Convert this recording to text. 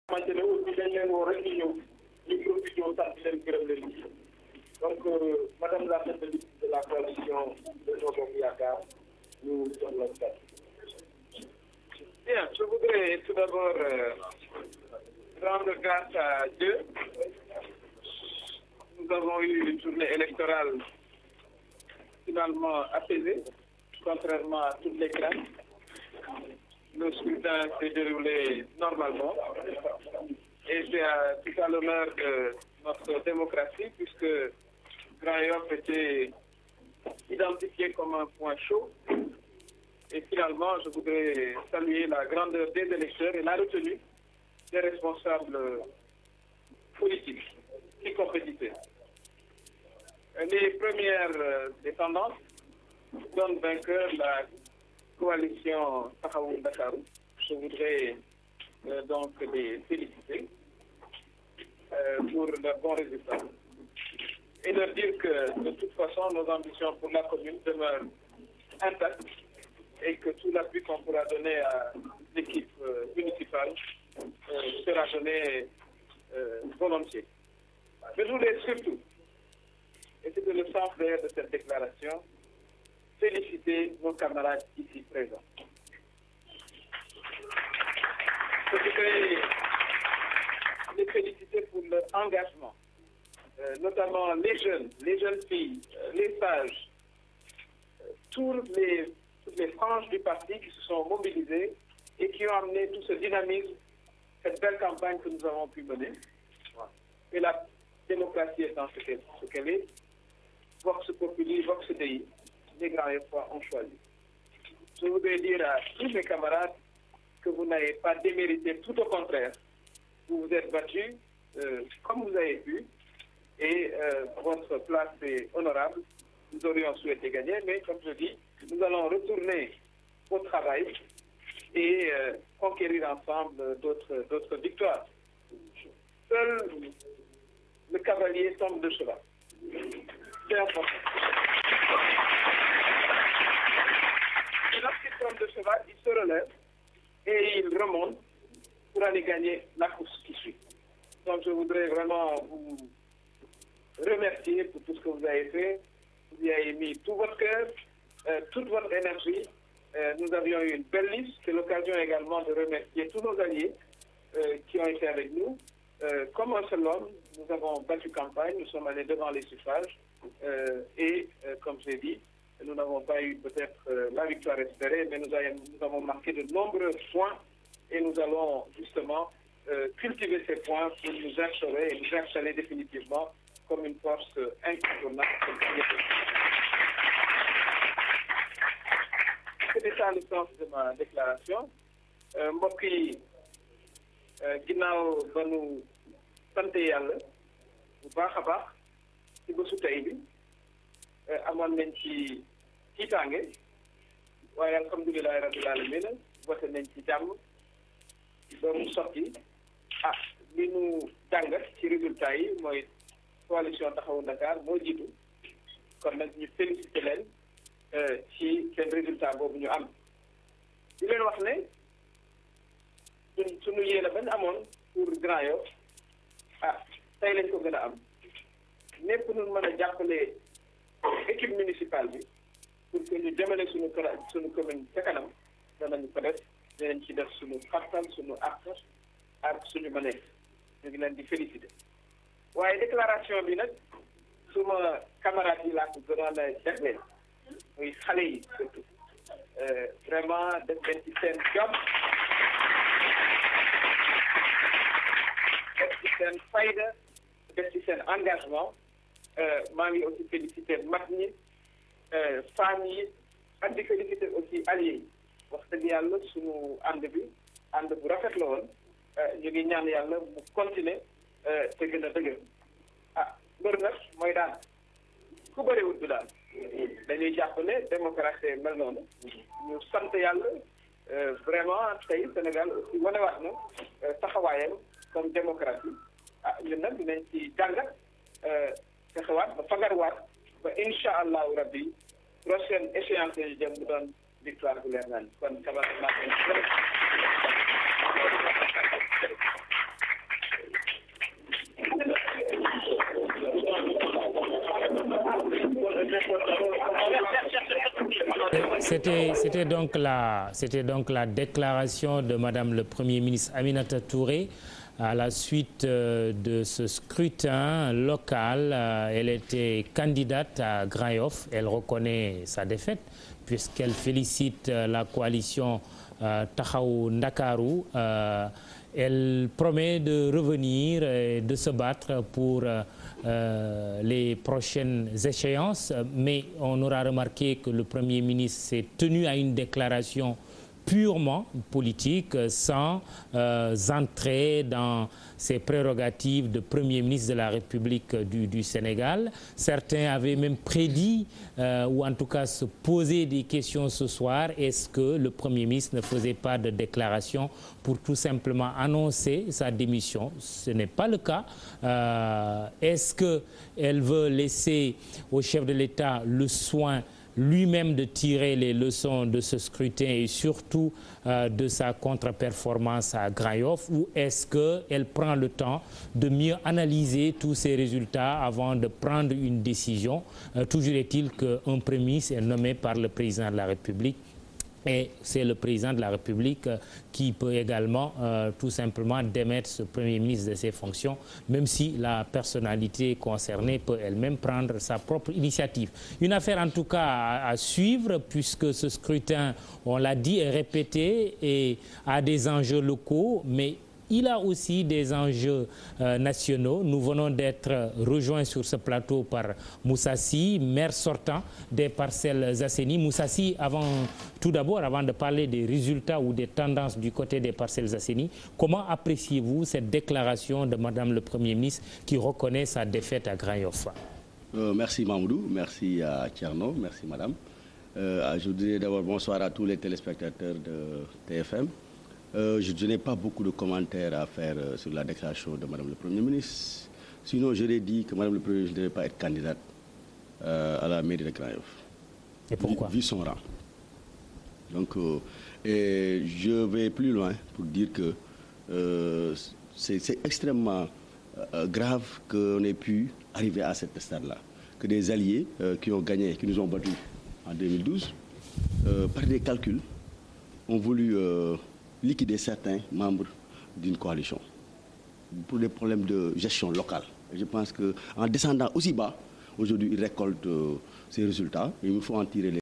xamante ne aussi dañ leen woo rek ñu ñëw ñu profité sant leen gërëm leen donc madame la tête de liste de la coalition Benno Bokk Yaakaar ñu jox la kàddu. Bien, je voudrais tout d'abord rendre grâce à Dieu. Nous avons eu une journée électorale finalement apaisée, contrairement à toutes les craintes. Le scrutin s'est déroulé normalement et c'est tout à l'honneur de notre démocratie puisque Grand Yoff était identifié comme un point chaud. Et finalement, je voudrais saluer la grandeur des électeurs et la retenue des responsables politiques qui compétitaient. Les premières tendances donnent vainqueur la coalition Taxawu Ndakaaru. Je voudrais donc les féliciter pour leur bon résultat et leur dire que de toute façon nos ambitions pour la commune demeurent intactes et que tout l'appui qu'on pourra donner à l'équipe municipale sera donné volontiers. Mais je voulais surtout, et c'est le sens d'ailleurs de cette déclaration, féliciter nos camarades ici présents. Je voudrais les féliciter pour leur engagement, notamment les jeunes filles, les sages, toutes les franges du parti qui se sont mobilisées et qui ont amené tout ce dynamisme, cette belle campagne que nous avons pu mener. Et la démocratie étant ce qu'elle est, Vox Populi, Vox Dei, les Grands Yoffois ont choisi. Je voudrais dire à tous mes camarades que vous n'avez pas démérité, tout au contraire. Vous vous êtes battus comme vous avez pu et votre place est honorable. Nous aurions souhaité gagner, mais comme je dis, nous allons retourner au travail et conquérir ensemble d'autres victoires. Seul le cavalier tombe de cheval. C'est important. Et lorsqu'il tombe de cheval, il se relève et il remonte pour aller gagner la course qui suit. Donc je voudrais vraiment vous remercier pour tout ce que vous avez fait. Vous y avez mis tout votre cœur, toute votre énergie. Nous avions eu une belle liste. C'est l'occasion également de remercier tous nos alliés qui ont été avec nous. Comme un seul homme, nous avons battu campagne, nous sommes allés devant les suffrages et, comme j'ai dit, nous n'avons pas eu peut-être la victoire espérée, mais nous avons marqué de nombreux points et nous allons justement cultiver ces points pour nous instaurer et nous installer définitivement comme une force incontournable. C'était ça le sens de ma déclaration. Mbokk yi ginnaaw ba nu sant yàlla bu baax a baax ci bésu tey bi amoon nañ ci tiitaange waaye alhamdulilahi rabbil alamin voté nañ ci jàmm ba mu sotti li nu jàngat ci résultat yi mooy coalition Taxawu Dakar moo jiitu kon nag ñu félicité leen ci seen résultat boobu ñu am di leen wax ne suñu yéene bañ amoon pour Grand Yoff tey lañ ko gën a am népp nun mën a jàppale équipe municipale bi pour que ñu jëmale suñu commune ca kanam danañ ko def dinañ ci def suñu xartal suñu ak suñu mëneef ñu ngi leen di félicité waaye déclaration bi nag suma camarades yi laa ko gënoon a jagleel muy xale yi surtout vraiment def leen ci seen job def ci seen fayda def ci seen engagement maa ngi aussi félicité mag ñi femmes yi ak di félicité aussi alliés yi wax dëgg yàlla suñu ànd bu rafet la woon ñu ngi ñaan yàlla mu continuer te gën a dëgër mbër nag mooy daan ku bëriwut du daal dañuy jàpp ne démocratie mel noonu ñu sant yàlla vraiment tey Sénégal aussi wanewaat na taxawaayam comme démocratie ñun nag dinañ ci jàngat taxawaat ba fagarwaat ba incha allahu rabbi prochaine échéance yi jëm mu doon victoire bu leer naan kon C'était donc la déclaration de Madame le Premier ministre Aminata Touré à la suite de ce scrutin local. Elle était candidate à Grand Yoff. Elle reconnaît sa défaite puisqu'elle félicite la coalition Taxawu Ndakaaru. Elle promet de revenir et de se battre pour les prochaines échéances, mais on aura remarqué que le Premier ministre s'est tenu à une déclaration purement politique, sans entrer dans ses prérogatives de Premier ministre de la République du Sénégal. Certains avaient même prédit, ou en tout cas se poser des questions ce soir, est-ce que le Premier ministre ne faisait pas de déclaration pour tout simplement annoncer sa démission? Ce n'est pas le cas. Est-ce qu'elle veut laisser au chef de l'État le soin lui-même de tirer les leçons de ce scrutin et surtout de sa contre-performance à Grand Yoff, ou est-ce qu'elle prend le temps de mieux analyser tous ces résultats avant de prendre une décision? Toujours est-il qu'un Premier ministre est nommé par le Président de la République. Et c'est le Président de la République qui peut également tout simplement démettre ce Premier ministre de ses fonctions, même si la personnalité concernée peut elle-même prendre sa propre initiative. Une affaire en tout cas à suivre, puisque ce scrutin, on l'a dit, est répété et a des enjeux locaux, mais il a aussi des enjeux nationaux. Nous venons d'être rejoints sur ce plateau par Moussa Sy, maire sortant des Parcelles Assainies. Moussa Sy, tout d'abord, avant de parler des résultats ou des tendances du côté des Parcelles Assainies, comment appréciez-vous cette déclaration de Madame le Premier ministre qui reconnaît sa défaite à Grand Yoff? Merci Mamoudou, merci à Thierno, merci Madame. Je voudrais d'abord bonsoir à tous les téléspectateurs de TFM. Je n'ai pas beaucoup de commentaires à faire sur la déclaration de Madame le Premier ministre. Sinon, je l'ai dit que Madame le Premier ministre ne devait pas être candidate à la mairie de Grand Yoff. Et pourquoi? Vu son rang. Donc, et je vais plus loin pour dire que c'est extrêmement grave qu'on ait pu arriver à cet stade-là. Que des alliés qui ont gagné, qui nous ont battus en 2012, par des calculs, ont voulu liquider certains membres d'une coalition pour des problèmes de gestion locale. Et je pense qu'en descendant aussi bas, aujourd'hui, ils récoltent ces résultats. Il nous faut en tirer les